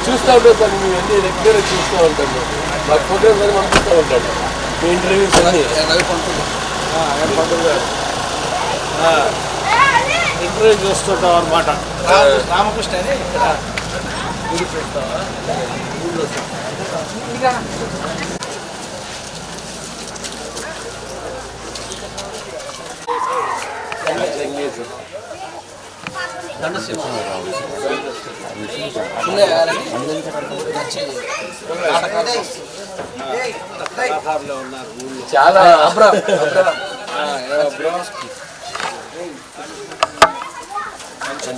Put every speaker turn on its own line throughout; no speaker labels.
చూస్తూ ఉంటాను సార్, మేము అన్ని రెగ్యులర్గా చూస్తూ ఉంటాను. మాకు ప్రోగ్రామ్స్ అని పంపిస్తూ ఉంటాడు. మీ ఇంటర్వ్యూస్ అన్ని
ఇంటర్వ్యూ చూస్తుంటాం అనమాట. రామకృష్ణ అని ఇక్కడ గుడి చూస్తావా?
చాలా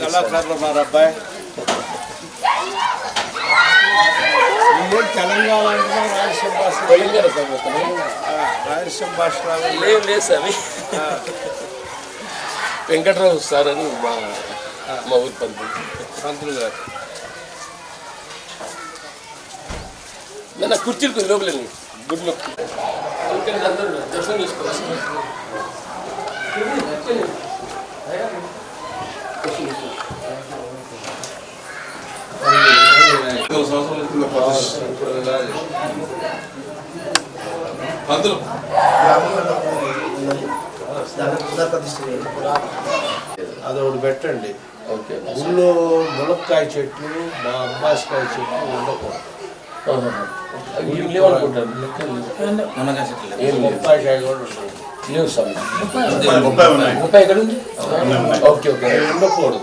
కళాకారులు ఉన్నారు అబ్బాయి. తెలంగాణ రాయలసీమ భాష, రాయలసీమ భాష
లేదు సార్. వెంకటరావు సార్ అని మా ఊరి పంతులు గారు. నా కుర్చీలు లోపల గుడ్లో దర్శనం చేసుకోవచ్చు.
అదొకటి పెట్టండి. గుళ్ళో ములక్కాయ చెట్లు, మా అబ్బాసికాయ చెట్లు ఉండకూడదు. ములక్కాయ కూడా ఉండకూడదు.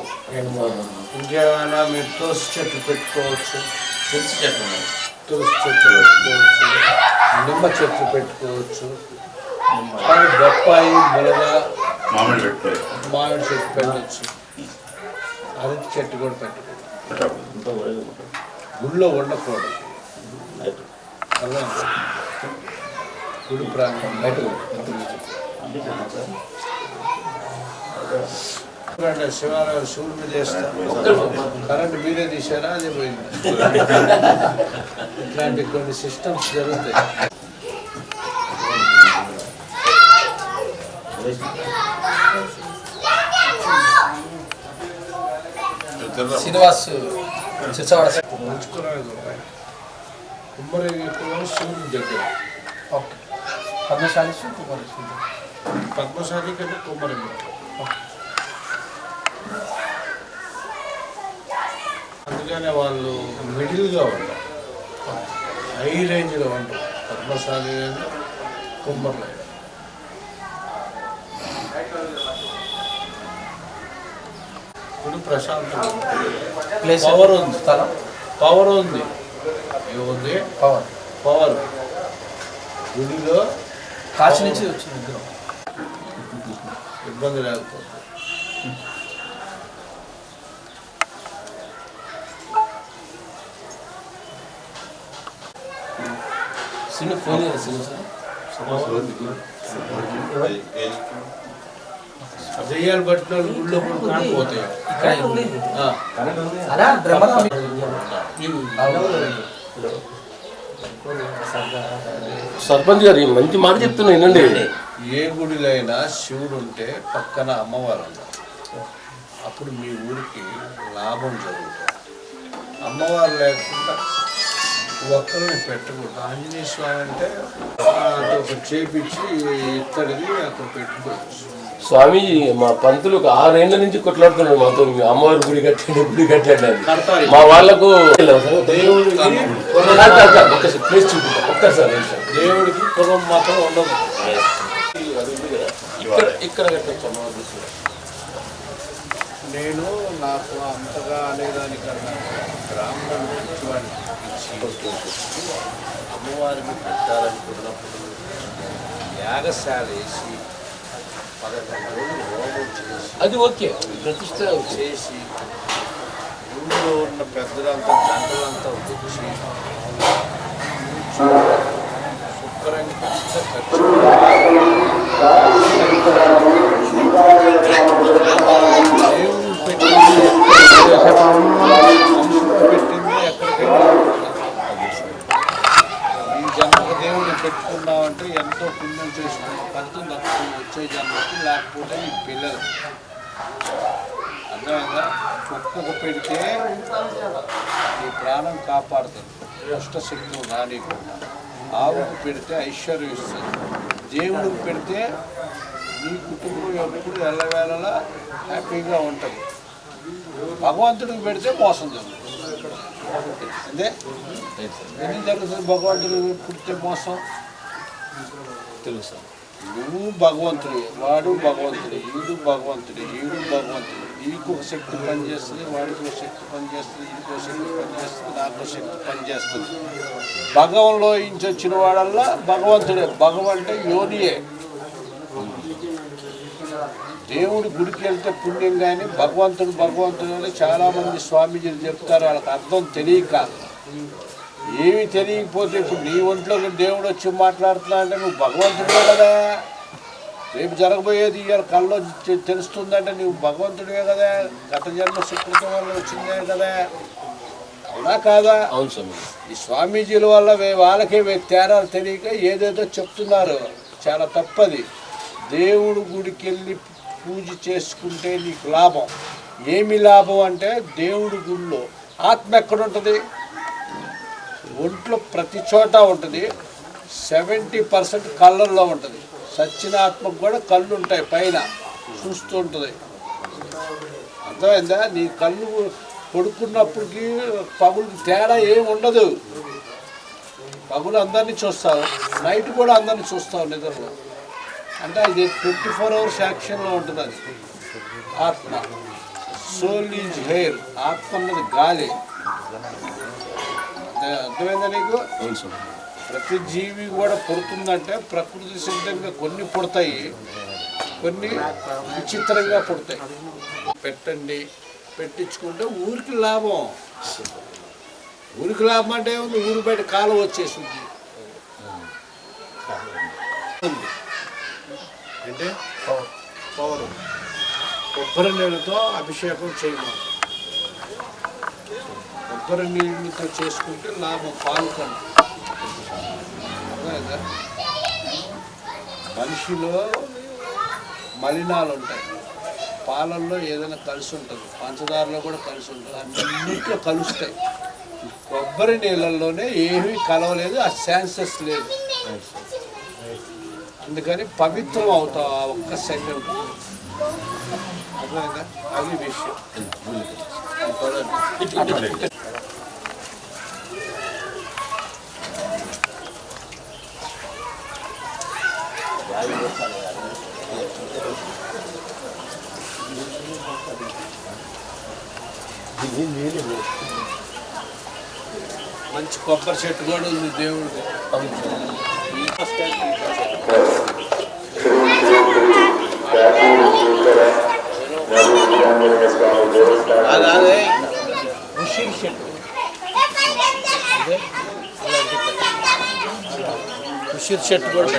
ఇంకేమైనా మీరు తులసి చెట్లు పెట్టుకోవచ్చు. తులసి చెట్లు పెట్టుకోవచ్చు, నిమ్మ చెట్లు పెట్టుకోవచ్చు, బొప్పాయి, మునగ, మామిడి చెట్టు పెట్టచ్చు, అరటి చెట్టు కూడా పెట్టుకోవచ్చు. గుళ్ళో ఉండకూడదు. అలా గుడి ప్రాంతం బయట శివాలయం శివుడి మీద చేస్తారు. కరెంట్ మీరే తీసారా? అదే పోయింది. ఇట్లాంటి కొన్ని సిస్టమ్స్ జరుగుతాయి.
శ్రీనివాస్
మంచుకురాడు కుమ్మరి శివుడి దగ్గర. పద్మశాలి కంటే కుమ్మరి అందుకనే వాళ్ళు మిడిల్గా ఉంటారు, హై రేంజ్లో ఉంటారు. పద్మశాలి కుమ్మర్లు ఇప్పుడు ప్రశాంతంగా పవర్ ఉంది. పవర్ ఉంది. ఏముంది? పవర్ గుడిలో
కాశీ నుంచి వచ్చింది,
ఇబ్బంది లేకపోతే.
ఫోన్
దెయ్యాలు పట్టిన గుళ్ళో కాకపోతాయి.
సర్పంచ్ గారు మంచి మాట చెప్తున్నా వినండి.
ఏ గుడిలో అయినా శివుడు ఉంటే పక్కన అమ్మవారు ఉన్నారు. అప్పుడు మీ ఊరికి లాభం జరుగుతుంది. అమ్మవారు లేకుండా ఒక్కరిని పెట్టకూడదు. ఆంజనేయ స్వామి అంటే ఒకటి చేపించి ఇత్తడిది అక్కడ పెట్టుకోవచ్చు.
స్వామీజీ మా పంతులు 6 ఏళ్ల నుంచి కొట్లాడుతున్నాడు మాతో. అమ్మవారి గుడి కట్టాడు అని మా వాళ్ళకు ప్లేస్ చూపుతా ఒక్కసారి.
దేవుడికి కులం మాత్రం ఉండదు.
ఇక్కడ కట్టచ్చు అమ్మవారి.
నేను నాకు అంతగా అనేదానికన్నా బ్రాహ్మణుడు అమ్మవారిని పెట్టాలనుకున్నప్పుడు యాగశాల వేసి 11 రోజులు హోమం చేసి
అది ఓకే ప్రతిష్ట
చేసి ఊళ్ళో ఉన్న పెద్దలంతా దండలంతా వచ్చి శుభ్రంగా దేవుడు పెట్టింది ఎక్కడికైనా ఈ జన్మకు దేవుడిని పెట్టుకున్నామంటే ఎంతో పుణ్యం చేసుకున్నాం. ఫలితం దక్కుతుంది వచ్చే జన్మకి. లేకపోతే నీ పిల్లలు అర్థమైందా? కుక్కకు పెడితే నీ ప్రాణం కాపాడుతుంది, దుష్టశక్తులు రానికుండా. ఆవుకు పెడితే ఐశ్వర్యం ఇస్తుంది. దేవుడికి పెడితే నీ కుటుంబం ఎప్పుడు ఎల్లవేళలా హ్యాపీగా ఉంటుంది. భగవంతుడికి పెడితే మోసం జరుగుతుంది. అదే ఎందుకు జరుగుతుంది? భగవంతుడికి పుడితే మోసం
తెలుసు.
నువ్వు భగవంతుడు, వాడు భగవంతుడు, ఈడు భగవంతుడు, ఈడు భగవంతుడు. నీకు ఒక శక్తి పనిచేస్తుంది, వాడికి ఒక శక్తి పనిచేస్తుంది, ఈడికి ఒక శక్తి పనిచేస్తుంది, నాకు ఒక శక్తి పనిచేస్తుంది. భగవంలో నుంచి వచ్చిన వాడల్లా భగవంతుడే. భగవం అంటే యోనియే. దేవుడి గుడికి వెళ్తే పుణ్యం, కానీ భగవంతుడు అని చాలామంది స్వామీజీలు చెప్తారు. వాళ్ళకి అర్థం తెలియక, ఏమి తెలియకపోతే ఇప్పుడు నీ ఒంట్లోకి దేవుడు వచ్చి మాట్లాడుతున్నా అంటే నువ్వు భగవంతుడే కదా. రేపు జరగబోయేది ఇవాళ కల్లో తెలుస్తుందంటే నువ్వు భగవంతుడివే కదా. గత జన్మ సుకృతం వల్ల వచ్చిందే కదా. అవునా కాదా?
అవును స్వామి.
ఈ స్వామీజీల వల్ల వాళ్ళకే తేడాలు తెలియక ఏదేదో చెప్తున్నారు. చాలా తప్పది. దేవుడు గుడికి వెళ్ళి పూజ చేసుకుంటే నీకు లాభం. ఏమి లాభం అంటే దేవుడి గుడిలో ఆత్మ ఎక్కడుంటుంది? ఒంట్లో ప్రతి చోట ఉంటుంది. 70% కళ్ళల్లో ఉంటుంది. సచ్చిన ఆత్మకు కూడా కళ్ళు ఉంటాయి, పైన చూస్తూ ఉంటుంది. అర్థమైందా? నీ కళ్ళు పడుకున్నప్పటికీ పగులు తేడా ఏమి ఉండదు. పగులు అందరినీ చూస్తావు, నైట్ కూడా అందరినీ చూస్తావు నిద్రలో. అంటే అది 24 hours యాక్షన్లో ఉంటుంది. అది ఆత్మ. Soul is air. ఆత్మ అన్నది గాలి. అర్థమైందా నీకు? ప్రతి జీవి కూడా పుడుతుందంటే ప్రకృతి సిద్ధంగా కొన్ని పుడతాయి, కొన్ని విచిత్రంగా పుడతాయి. పెట్టండి, పెట్టించుకుంటే ఊరికి లాభం. ఊరికి లాభం అంటే ఏముంది? ఊరి బయట కాలం వచ్చేసింది అంటే పవర్. కొబ్బరి నీళ్ళతో అభిషేకం చేయమని. కొబ్బరి నీళ్ళతో చేసుకుంటే లాభం. పాలు కన్నా మనిషిలో మలినాలు ఉంటాయి. పాలల్లో ఏదైనా కలిసి ఉంటుంది, పంచదారలో కూడా కలిసి ఉంటుంది, అన్నింటిలో కలుస్తాయి. కొబ్బరి నీళ్ళల్లోనే ఏమీ కలవలేదు, ఆ ఛాన్సెస్ లేదు. అందుకని పవిత్రం అవుతావు ఆ ఒక్క సెకండ్. అర్థమైందా? అది విషయం. మంచి కొబ్బరి చెట్టు కూడా ఉంది దేవుడికి. అలాగే ఉసిరి చెట్టు, ఉసిరి చెట్టు కూడా.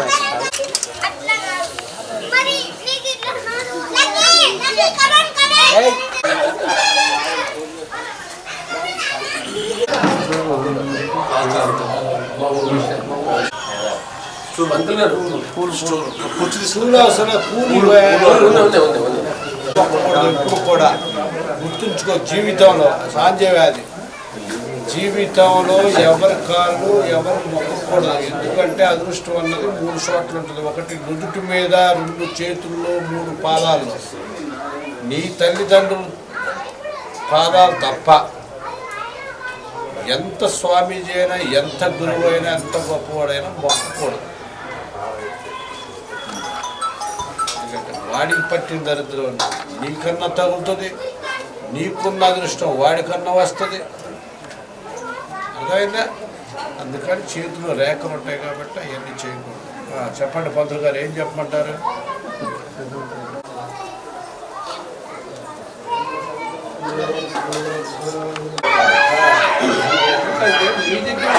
ఇప్పుడు కూడా గుర్తుంచుకో, జీవితంలో సాంజవ్యాధి, జీవితంలో ఎవరి కాళ్ళు ఎవరు మొక్కకూడదు. ఎందుకంటే అదృష్టం అన్నది 3 చోట్ల ఉంటుంది. ఒకటి నుదుటి మీద, 2 చేతుల్లో, 3 పాదాల్లో. నీ తల్లిదండ్రులు పాదాలు తప్ప ఎంత స్వామీజీ అయినా, ఎంత గురువు అయినా, ఎంత గొప్పవాడైనా మొక్కకూడదు. ఎందుకంటే వాడికి పట్టిన దరిద్రం నీకన్నా తగులుతుంది, నీకున్న అదృష్టం వాడికన్నా వస్తుంది. అర్థమైందా? అందుకని చేతిలో రేఖలు ఉంటాయి కాబట్టి అవన్నీ చేయకూడదు. చెప్పండి పంతులు గారు, ఏం చెప్పమంటారు? మీ దగ్గర